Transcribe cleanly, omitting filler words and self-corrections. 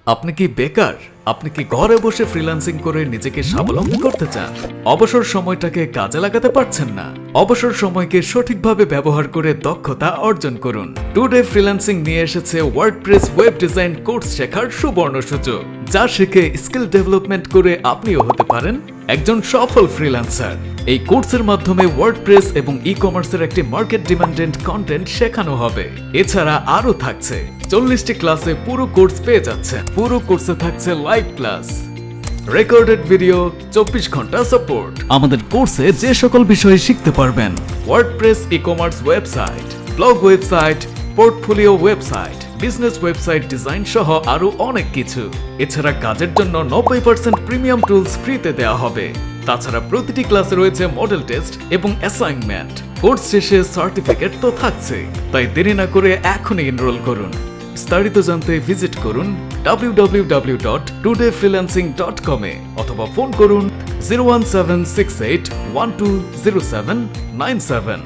আপনি কি বেকার? আপনি কি ঘরে বসে ফ্রিল্যান্সিং করে নিজেকে স্বাবলম্বী করতে চান? অবসর সময়টাকে কাজে লাগাতে পারছেন না? অবসর সময়কে সঠিকভাবে ব্যবহার করে দক্ষতা অর্জন করুন। টুডে ফ্রিল্যান্সিং নিয়ে এসেছে ওয়ার্ডপ্রেস ওয়েব ডিজাইন কোর্স শেখার সুবর্ণ সুযোগ, যা শিখে স্কিল ডেভেলপমেন্ট করে আপনিও হতে পারেন একজন সফল ফ্রিল্যান্সার। এই কোর্সের মাধ্যমে ওয়ার্ডপ্রেস এবং ই কমার্সের একটি মার্কেট ডিমান্ডেড কন্টেন্ট শেখানো হবে। এছাড়া আরো থাকছে 40টি ক্লাসে পুরো কোর্স পেয়ে যাচ্ছেন। পুরো কোর্সে থাকছে লাইভ ক্লাস, রেকর্ডেড ভিডিও, 24 ঘন্টা সাপোর্ট। আমাদের কোর্সে যে সকল বিষয়ে শিখতে পারবেন: WordPress e commerce website, blog website, portfolio website, business website design সহ আরো অনেক কিছু। এছাড়া কাজের জন্য 90% প্রিমিয়াম টুলস ফ্রিতে দেওয়া হবে। তাছাড়া প্রতিটি ক্লাসে রয়েছে মডেল টেস্ট এবং অ্যাসাইনমেন্ট। কোর্স শেষে সার্টিফিকেট তো থাকছে, তাই দেরি না করে এখনই এনরোল করুন। বিস্তারিত জানতে ভিজিট করুন www.todayfreelancing.com এ অথবা ফোন করুন 01768 120797।